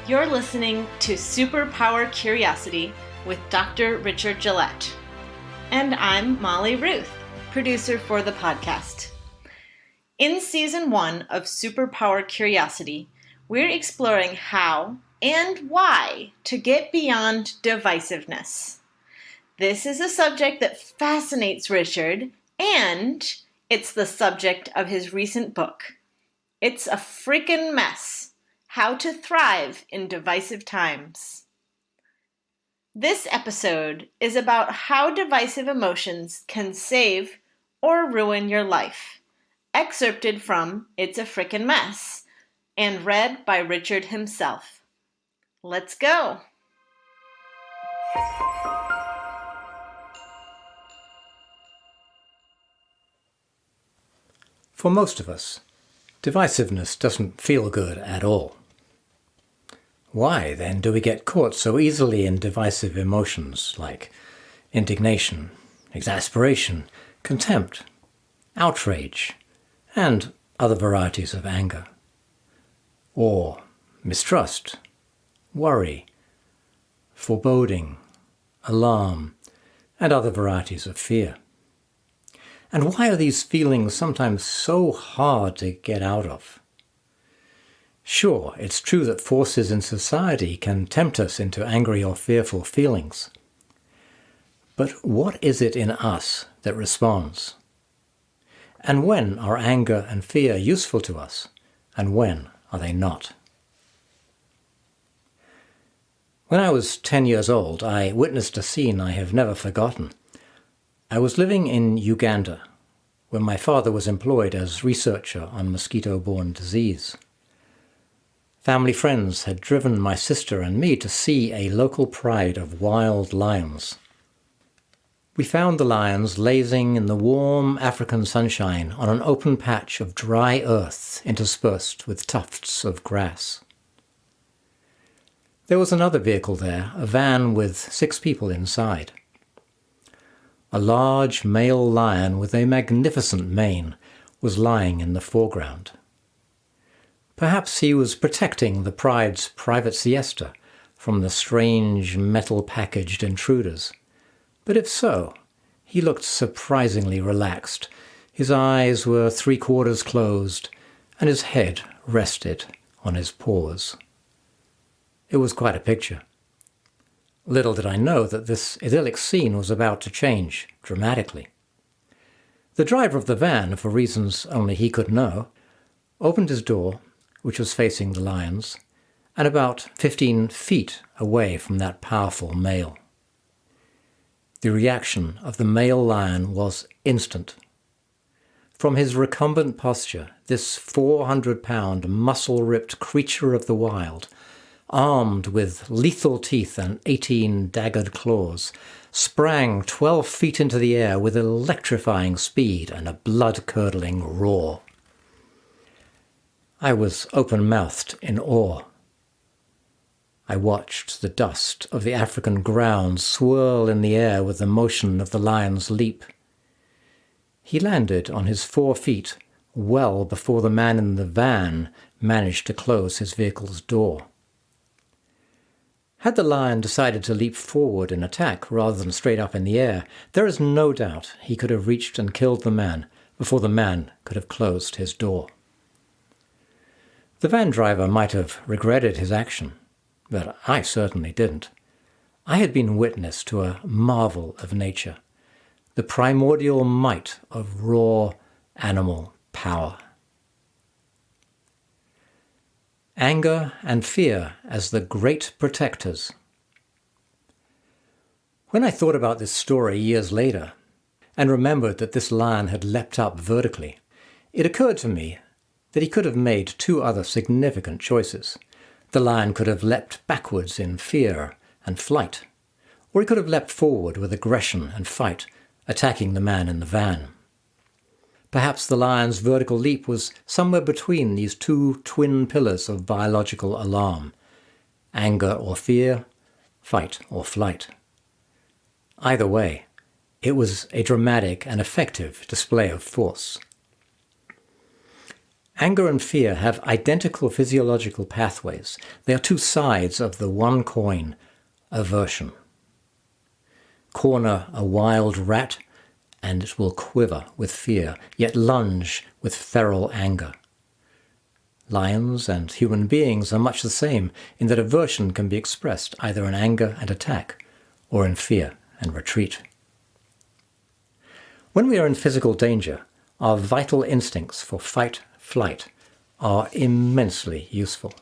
You're listening to Superpower Curiosity with Dr. Richard Gillett. And I'm Molly Ruth, producer for the podcast. In Season 1 of Superpower Curiosity, we're exploring how and why to get beyond divisiveness. This is a subject that fascinates Richard, and it's the subject of his recent book. It's a Freakin Mess: How to Thrive in Divisive Times. This episode is about how divisive emotions can save or ruin your life, excerpted from It's a Freakin Mess, and read by Richard himself. Let's go! For most of us, divisiveness doesn't feel good at all. Why, then, do we get caught so easily in divisive emotions like indignation, exasperation, contempt, outrage, and other varieties of anger? Or mistrust, worry, foreboding, alarm, and other varieties of fear? And why are these feelings sometimes so hard to get out of? Sure, it's true that forces in society can tempt us into angry or fearful feelings. But what is it in us that responds? And when are anger and fear useful to us, and when are they not? When I was 10 years old, I witnessed a scene I have never forgotten. I was living in Uganda, where my father was employed as researcher on mosquito-borne disease. Family friends had driven my sister and me to see a local pride of wild lions. We found the lions lazing in the warm African sunshine on an open patch of dry earth interspersed with tufts of grass. There was another vehicle there, a van with 6 people inside. A large male lion with a magnificent mane was lying in the foreground. Perhaps he was protecting the pride's private siesta from the strange metal-packaged intruders. But if so, he looked surprisingly relaxed. His eyes were 3/4 closed, and his head rested on his paws. It was quite a picture. Little did I know that this idyllic scene was about to change dramatically. The driver of the van, for reasons only he could know, opened his door, which was facing the lions, and about 15 feet away from that powerful male. The reaction of the male lion was instant. From his recumbent posture, this 400-pound, muscle-ripped creature of the wild, armed with lethal teeth and 18 daggered claws, sprang 12 feet into the air with electrifying speed and a blood-curdling roar. I was open-mouthed in awe. I watched the dust of the African ground swirl in the air with the motion of the lion's leap. He landed on his 4 feet well before the man in the van managed to close his vehicle's door. Had the lion decided to leap forward in attack rather than straight up in the air, there is no doubt he could have reached and killed the man before the man could have closed his door. The van driver might have regretted his action, but I certainly didn't. I had been witness to a marvel of nature, the primordial might of raw animal power. Anger and fear as the great protectors. When I thought about this story years later, and remembered that this lion had leapt up vertically, it occurred to me that he could have made 2 other significant choices. The lion could have leapt backwards in fear and flight, or he could have leapt forward with aggression and fight, attacking the man in the van. Perhaps the lion's vertical leap was somewhere between these 2 twin pillars of biological alarm: anger or fear, fight or flight. Either way, it was a dramatic and effective display of force. Anger and fear have identical physiological pathways. They are two sides of the one coin, aversion. Corner a wild rat, and it will quiver with fear, yet lunge with feral anger. Lions and human beings are much the same in that aversion can be expressed either in anger and attack, or in fear and retreat. When we are in physical danger, our vital instincts for fight, flight are immensely useful.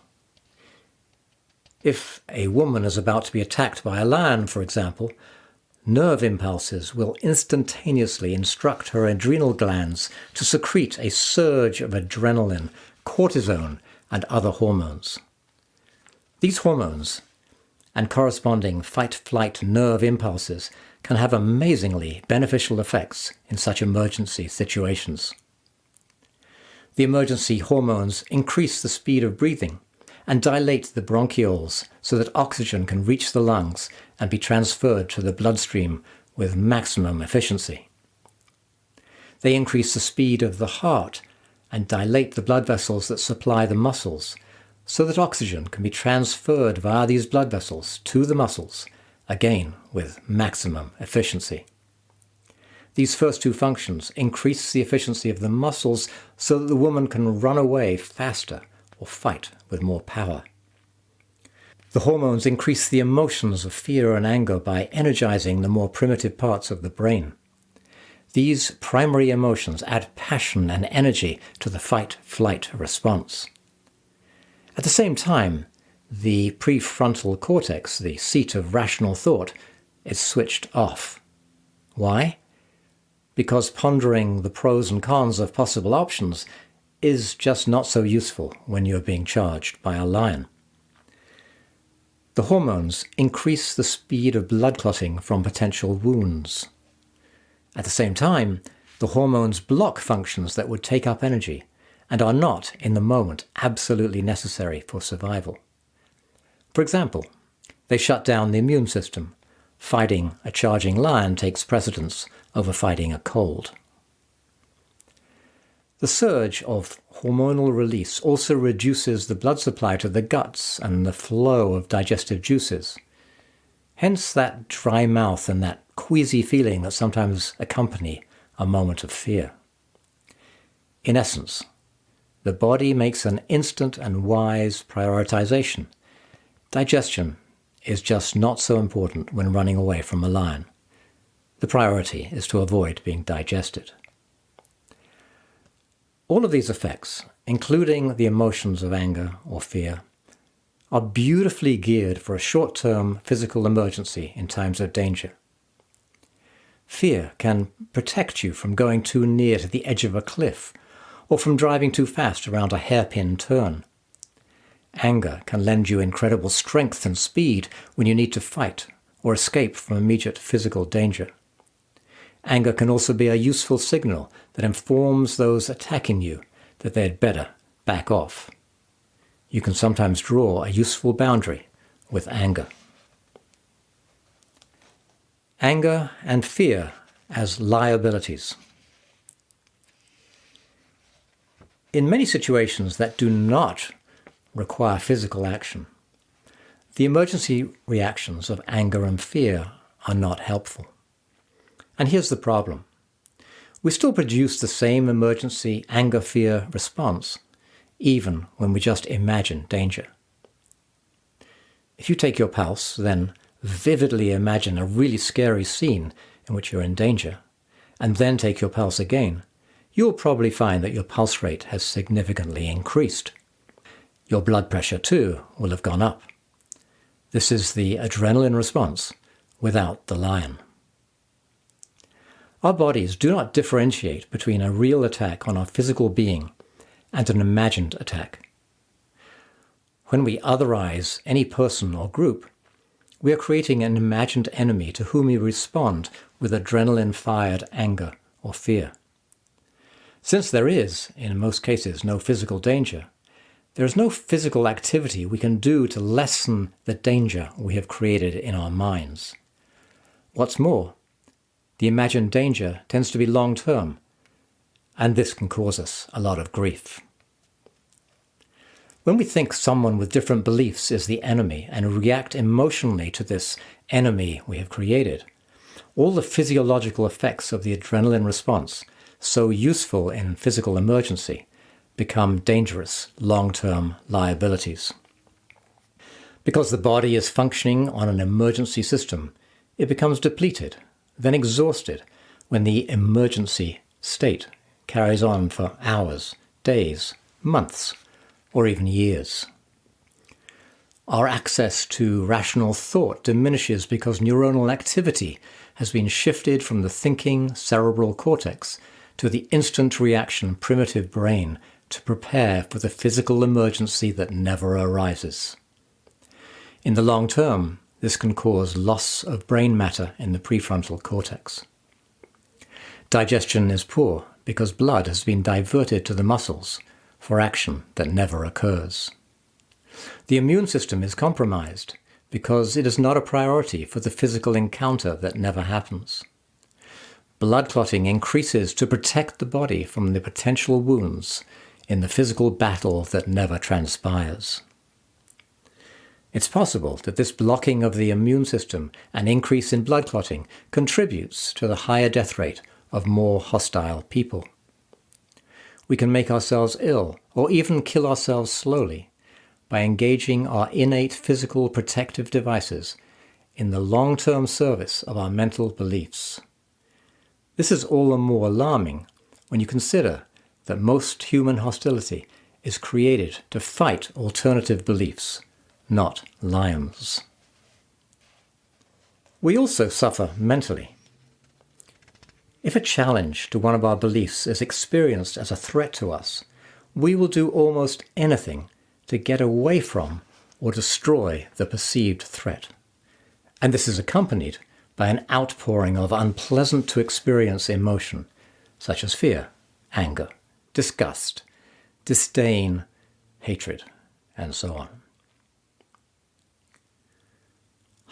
If a woman is about to be attacked by a lion, for example, nerve impulses will instantaneously instruct her adrenal glands to secrete a surge of adrenaline, cortisone, and other hormones. These hormones and corresponding fight-flight nerve impulses can have amazingly beneficial effects in such emergency situations. The emergency hormones increase the speed of breathing and dilate the bronchioles so that oxygen can reach the lungs and be transferred to the bloodstream with maximum efficiency. They increase the speed of the heart and dilate the blood vessels that supply the muscles so that oxygen can be transferred via these blood vessels to the muscles, again with maximum efficiency. These first two functions increase the efficiency of the muscles so that the woman can run away faster or fight with more power. The hormones increase the emotions of fear and anger by energizing the more primitive parts of the brain. These primary emotions add passion and energy to the fight-flight response. At the same time, the prefrontal cortex, the seat of rational thought, is switched off. Why? Because pondering the pros and cons of possible options is just not so useful when you're being charged by a lion. The hormones increase the speed of blood clotting from potential wounds. At the same time, the hormones block functions that would take up energy and are not, in the moment, absolutely necessary for survival. For example, they shut down the immune system. Fighting a charging lion takes precedence over fighting a cold. The surge of hormonal release also reduces the blood supply to the guts and the flow of digestive juices. Hence that dry mouth and that queasy feeling that sometimes accompany a moment of fear. In essence, the body makes an instant and wise prioritization. Digestion is just not so important when running away from a lion. The priority is to avoid being digested. All of these effects, including the emotions of anger or fear, are beautifully geared for a short-term physical emergency in times of danger. Fear can protect you from going too near to the edge of a cliff or from driving too fast around a hairpin turn. Anger can lend you incredible strength and speed when you need to fight or escape from immediate physical danger. Anger can also be a useful signal that informs those attacking you that they had better back off. You can sometimes draw a useful boundary with anger. Anger and fear as liabilities. In many situations that do not require physical action, the emergency reactions of anger and fear are not helpful. And here's the problem. We still produce the same emergency anger-fear response, even when we just imagine danger. If you take your pulse, then vividly imagine a really scary scene in which you're in danger, and then take your pulse again, you'll probably find that your pulse rate has significantly increased. Your blood pressure, too, will have gone up. This is the adrenaline response without the lion. Our bodies do not differentiate between a real attack on our physical being and an imagined attack. When we otherize any person or group, we are creating an imagined enemy to whom we respond with adrenaline-fired anger or fear. Since there is, in most cases, no physical danger, there is no physical activity we can do to lessen the danger we have created in our minds. What's more, the imagined danger tends to be long-term, and this can cause us a lot of grief. When we think someone with different beliefs is the enemy and react emotionally to this enemy we have created, all the physiological effects of the adrenaline response, so useful in physical emergency, become dangerous long-term liabilities. Because the body is functioning on an emergency system, it becomes depleted, then exhausted when the emergency state carries on for hours, days, months, or even years. Our access to rational thought diminishes because neuronal activity has been shifted from the thinking cerebral cortex to the instant reaction primitive brain to prepare for the physical emergency that never arises. In the long term, this can cause loss of brain matter in the prefrontal cortex. Digestion is poor because blood has been diverted to the muscles for action that never occurs. The immune system is compromised because it is not a priority for the physical encounter that never happens. Blood clotting increases to protect the body from the potential wounds in the physical battle that never transpires. It's possible that this blocking of the immune system and increase in blood clotting contributes to the higher death rate of more hostile people. We can make ourselves ill or even kill ourselves slowly by engaging our innate physical protective devices in the long-term service of our mental beliefs. This is all the more alarming when you consider that most human hostility is created to fight alternative beliefs, not lions. We also suffer mentally. If a challenge to one of our beliefs is experienced as a threat to us, we will do almost anything to get away from or destroy the perceived threat. And this is accompanied by an outpouring of unpleasant-to-experience emotion, such as fear, anger, disgust, disdain, hatred, and so on.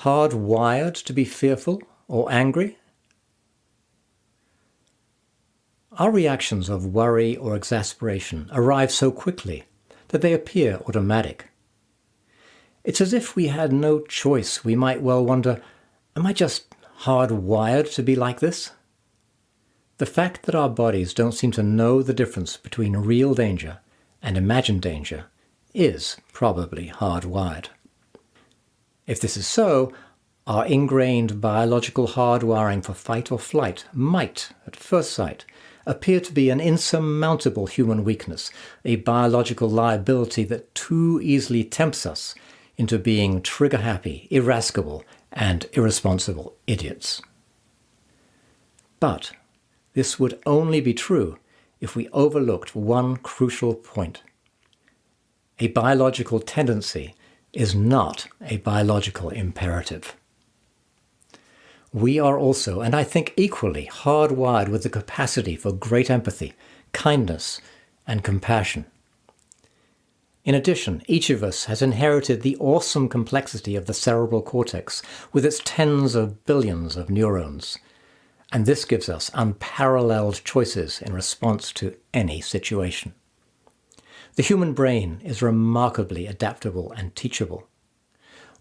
Hardwired to be fearful or angry? Our reactions of worry or exasperation arrive so quickly that they appear automatic. It's as if we had no choice. We might well wonder, am I just hardwired to be like this? The fact that our bodies don't seem to know the difference between real danger and imagined danger is probably hardwired. If this is so, our ingrained biological hardwiring for fight or flight might, at first sight, appear to be an insurmountable human weakness, a biological liability that too easily tempts us into being trigger-happy, irascible, and irresponsible idiots. But this would only be true if we overlooked one crucial point. A biological tendency is not a biological imperative. We are also, and I think equally, hardwired with the capacity for great empathy, kindness, and compassion. In addition, each of us has inherited the awesome complexity of the cerebral cortex with its tens of billions of neurons, and this gives us unparalleled choices in response to any situation. The human brain is remarkably adaptable and teachable.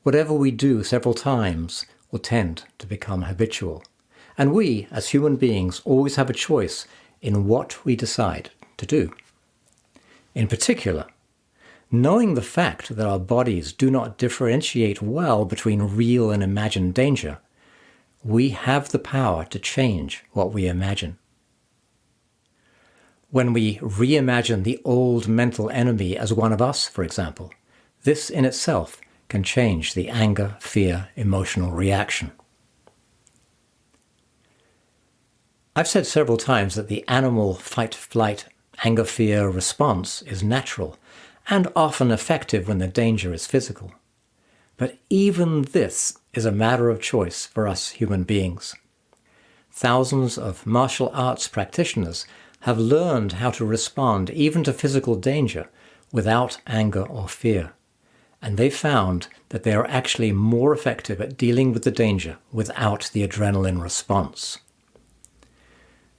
Whatever we do several times will tend to become habitual, and we, as human beings, always have a choice in what we decide to do. In particular, knowing the fact that our bodies do not differentiate well between real and imagined danger, we have the power to change what we imagine. When we reimagine the old mental enemy as one of us, for example, this in itself can change the anger, fear, emotional reaction. I've said several times that the animal fight-flight, anger-fear response is natural and often effective when the danger is physical. But even this is a matter of choice for us human beings. Thousands of martial arts practitioners have learned how to respond even to physical danger without anger or fear. And they found that they are actually more effective at dealing with the danger without the adrenaline response.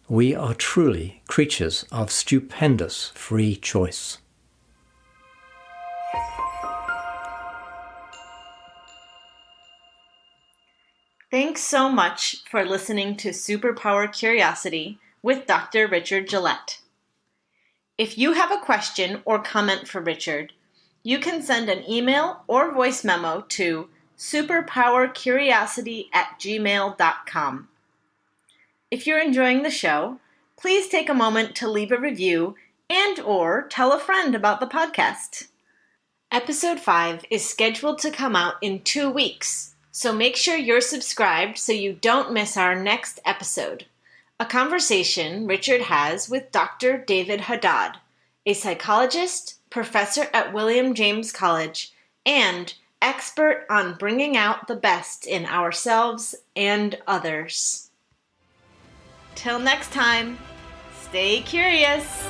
We are truly creatures of stupendous free choice. Thanks so much for listening to Superpower Curiosity with Dr. Richard Gillett. If you have a question or comment for Richard, you can send an email or voice memo to superpowercuriosity@gmail.com. If you're enjoying the show, please take a moment to leave a review and/or tell a friend about the podcast. Episode 5 is scheduled to come out in 2 weeks, so make sure you're subscribed so you don't miss our next episode, a conversation Richard has with Dr. David Haddad, a psychologist, professor at William James College, and expert on bringing out the best in ourselves and others. Till next time, stay curious.